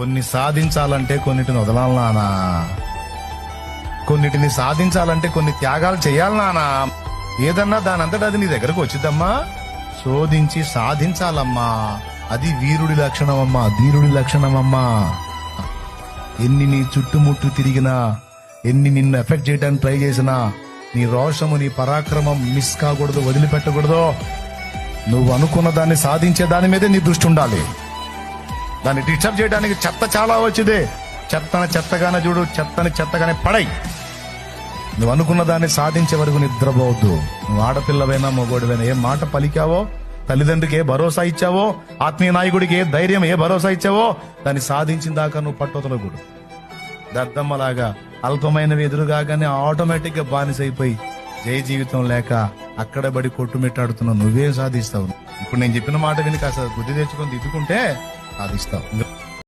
కొన్ని సాధించాలంటే కొన్నిటిని వదలాలి నానా. కొన్నిటిని సాధించాలంటే కొన్ని త్యాగాలు చేయాలి నానా. ఏదన్నా దానంతటా అది నీ దగ్గరకు వచ్చిద్దమ్మా. శోధించి సాధించాలమ్మా. అది వీరుడి లక్షణమమ్మా, ధీరుడి లక్షణమమ్మా. ఎన్ని నీ చుట్టుముట్టు తిరిగినా, ఎన్ని నిన్ను ఎఫెక్ట్ చేయడానికి ట్రై చేసినా, నీ రోషము, నీ పరాక్రమం మిస్ కాకూడదు, వదిలిపెట్టకూడదు. నువ్వు అనుకున్న దాన్ని సాధించే దాని మీదే నీ దృష్టి ఉండాలి. దాన్ని డిస్టర్బ్ చేయడానికి చెత్త చాలా వచ్చింది. చెత్తని చెత్తగానే చూడు, చెత్తని చెత్తగానే పడై. నువ్వు అనుకున్న దాన్ని సాధించే వరకు నిద్రపోవద్దు. నువ్వు ఆడపిల్లవైనా మగోడివైనా ఏ మాట పలికావో, తల్లిదండ్రికి ఏ భరోసా ఇచ్చావో, ఆత్మీయ నాయకుడికి ఏ ధైర్యం, ఏ భరోసా ఇచ్చావో, దాన్ని సాధించిన దాకా నువ్వు పట్టుదలకూడదు. దద్దమ్మలాగా అల్పమైనవి ఎదురుగానే ఆటోమేటిక్ గా బానిసైపోయి జయ జీవితం లేక అక్కడ బడి కొట్టుమిట్టాడుతున్నావు. నువ్వేం సాధిస్తావు? ఇప్పుడు నేను చెప్పిన మాట విని కాస్త బుద్ధి తెచ్చుకొని దిద్దుకుంటే సాధిస్తావు.